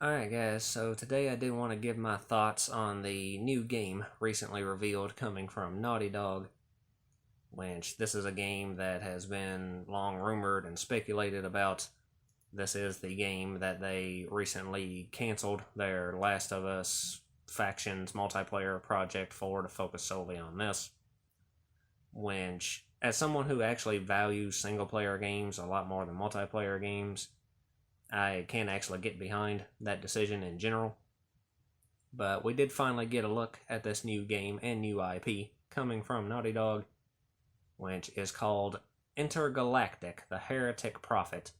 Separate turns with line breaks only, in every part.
Alright guys, so today I do want to give my thoughts on the new game recently revealed coming from Naughty Dog, which this is a game that has been long rumored and speculated about. This is the game that they recently canceled their Last of Us Factions multiplayer project for to focus solely on this, which, as someone who actually values single player games a lot more than multiplayer games, I can't actually get behind that decision in general. But we did finally get a look at this new game and new IP coming from Naughty Dog, which is called Intergalactic, the Heretic Prophet.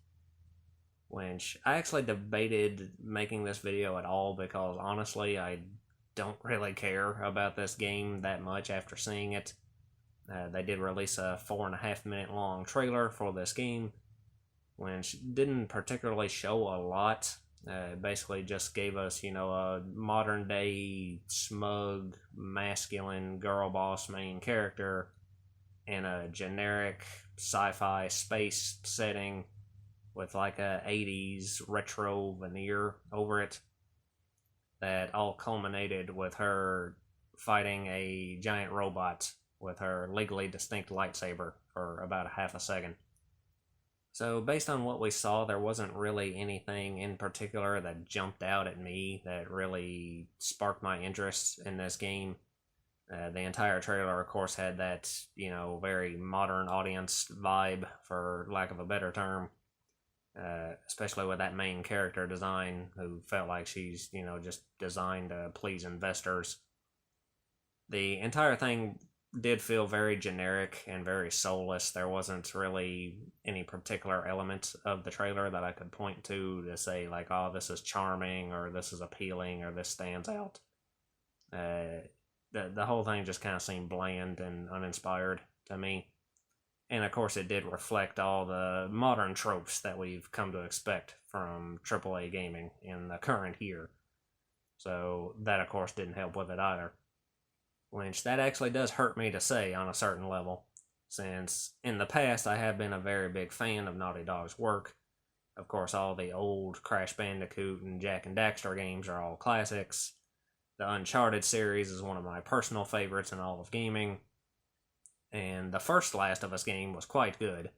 Which I actually debated making this video at all because honestly, I don't really care about this game that much after seeing it. They did release a 4.5 minute long trailer for this game, which didn't particularly show a lot. Basically just gave us, a modern day smug, masculine girl boss main character in a generic sci-fi space setting with like a 80s retro veneer over it that all culminated with her fighting a giant robot with her legally distinct lightsaber for about a half a second. So, based on what we saw, there wasn't really anything in particular that jumped out at me that really sparked my interest in this game. The entire trailer, of course, had that, very modern audience vibe, for lack of a better term. Especially with that main character design, who felt like she's, just designed to please investors. The entire thing did feel very generic and very soulless. There wasn't really any particular element of the trailer that I could point to say, like, oh, this is charming, or this is appealing, or this stands out. The whole thing just kind of seemed bland and uninspired to me. And of course, it did reflect all the modern tropes that we've come to expect from AAA gaming in the current year. So that, of course, didn't help with it either. Which that actually does hurt me to say on a certain level, since in the past I have been a very big fan of Naughty Dog's work. Of course, all the old Crash Bandicoot and Jak and Daxter games are all classics. The Uncharted series is one of my personal favorites in all of gaming. And the first Last of Us game was quite good.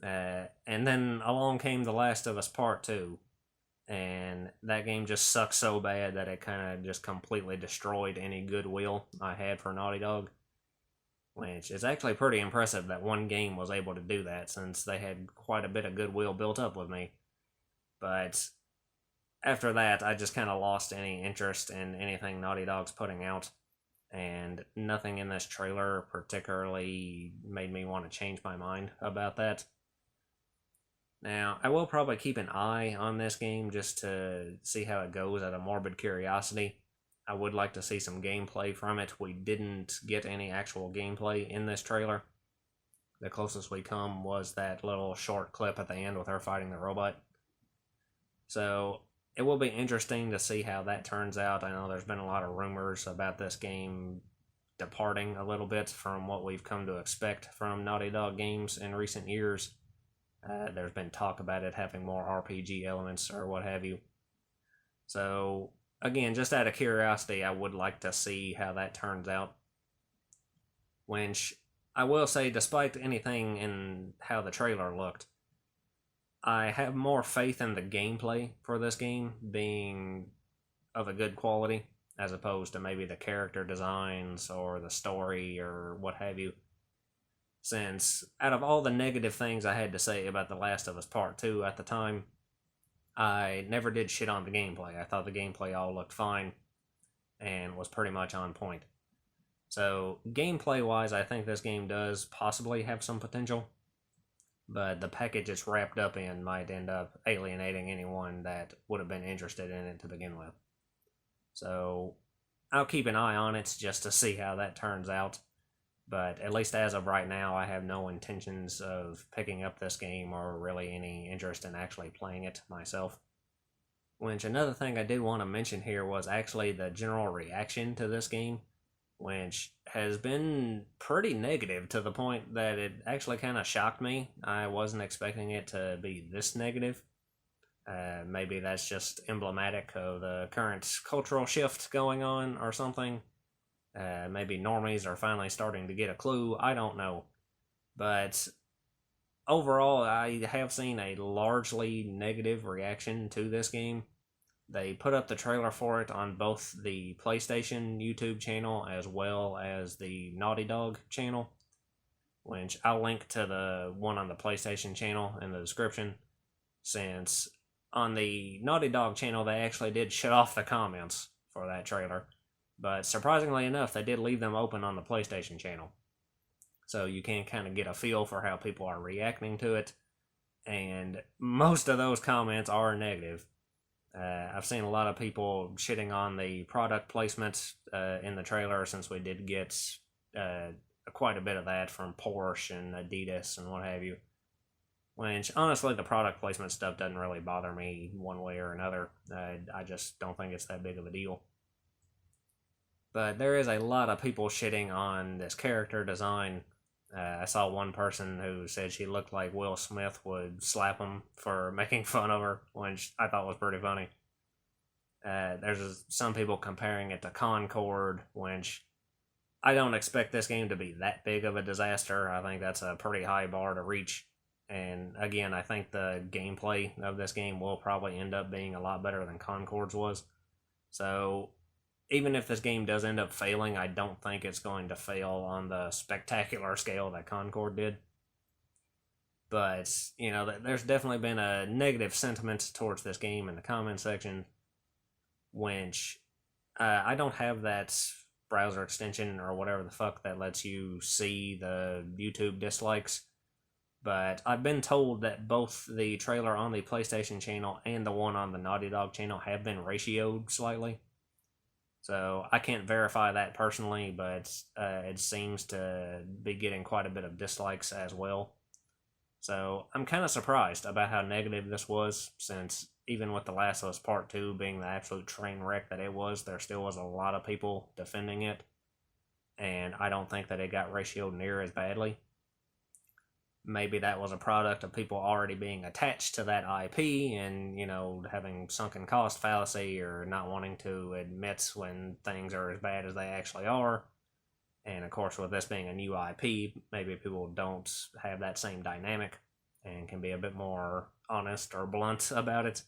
And then along came The Last of Us Part 2. And that game just sucked so bad that it kind of just completely destroyed any goodwill I had for Naughty Dog. Which is actually pretty impressive that one game was able to do that, since they had quite a bit of goodwill built up with me. But after that, I just kind of lost any interest in anything Naughty Dog's putting out. And nothing in this trailer particularly made me want to change my mind about that. Now, I will probably keep an eye on this game just to see how it goes out of morbid curiosity. I would like to see some gameplay from it. We didn't get any actual gameplay in this trailer. The closest we come was that little short clip at the end with her fighting the robot. So, it will be interesting to see how that turns out. I know there's been a lot of rumors about this game departing a little bit from what we've come to expect from Naughty Dog games in recent years. There's been talk about it having more RPG elements or what have you. So, again, just out of curiosity, I would like to see how that turns out. Which, I will say, despite anything in how the trailer looked, I have more faith in the gameplay for this game being of a good quality, as opposed to maybe the character designs or the story or what have you. Since out of all the negative things I had to say about The Last of Us Part 2 at the time, I never did shit on the gameplay. I thought the gameplay all looked fine and was pretty much on point. So, gameplay wise, I think this game does possibly have some potential, but the package it's wrapped up in might end up alienating anyone that would have been interested in it to begin with. So, I'll keep an eye on it just to see how that turns out. But at least as of right now, I have no intentions of picking up this game or really any interest in actually playing it myself. Which, another thing I did want to mention here was actually the general reaction to this game, which has been pretty negative to the point that it actually kind of shocked me. I wasn't expecting it to be this negative. Maybe that's just emblematic of the current cultural shift going on or something. Maybe normies are finally starting to get a clue. I don't know. But overall, I have seen a largely negative reaction to this game. They put up the trailer for it on both the PlayStation YouTube channel as well as the Naughty Dog channel, which I'll link to the one on the PlayStation channel in the description, since on the Naughty Dog channel they actually did shut off the comments for that trailer, but surprisingly enough they did leave them open on the PlayStation channel. So you can kind of get a feel for how people are reacting to it, and most of those comments are negative. I've seen a lot of people shitting on the product placement in the trailer, since we did get quite a bit of that from Porsche and Adidas and what have you. Which, honestly, the product placement stuff doesn't really bother me one way or another. I just don't think it's that big of a deal. But there is a lot of people shitting on this character design. I saw one person who said she looked like Will Smith would slap him for making fun of her, which I thought was pretty funny. There's some people comparing it to Concord, which I don't expect this game to be that big of a disaster. I think that's a pretty high bar to reach. And again, I think the gameplay of this game will probably end up being a lot better than Concord's was. So even if this game does end up failing, I don't think it's going to fail on the spectacular scale that Concord did. But, you know, there's definitely been a negative sentiment towards this game in the comment section, which I don't have that browser extension or whatever the fuck that lets you see the YouTube dislikes. But I've been told that both the trailer on the PlayStation channel and the one on the Naughty Dog channel have been ratioed slightly. So I can't verify that personally, but it seems to be getting quite a bit of dislikes as well. So I'm kind of surprised about how negative this was, since even with The Last of Us Part 2 being the absolute train wreck that it was, there still was a lot of people defending it. And I don't think that it got ratioed near as badly. Maybe that was a product of people already being attached to that IP and, you know, having sunken cost fallacy or not wanting to admit when things are as bad as they actually are. And of course, with this being a new IP, maybe people don't have that same dynamic and can be a bit more honest or blunt about it.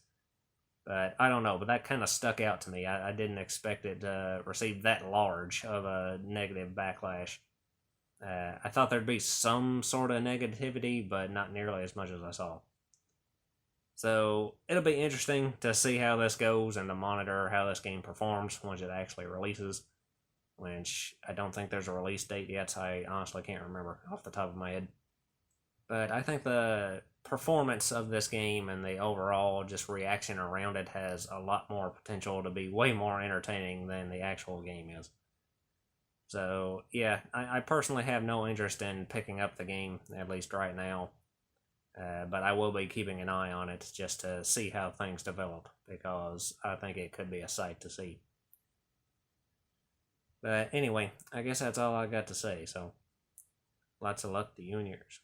But I don't know, but that kind of stuck out to me. I didn't expect it to receive that large of a negative backlash. I thought there'd be some sort of negativity, but not nearly as much as I saw. So it'll be interesting to see how this goes and to monitor how this game performs once it actually releases, which I don't think there's a release date yet, so I honestly can't remember off the top of my head. But I think the performance of this game and the overall just reaction around it has a lot more potential to be way more entertaining than the actual game is. So, yeah, I personally have no interest in picking up the game, at least right now. But I will be keeping an eye on it just to see how things develop, because I think it could be a sight to see. But anyway, I guess that's all I got to say, so lots of luck to you and yours.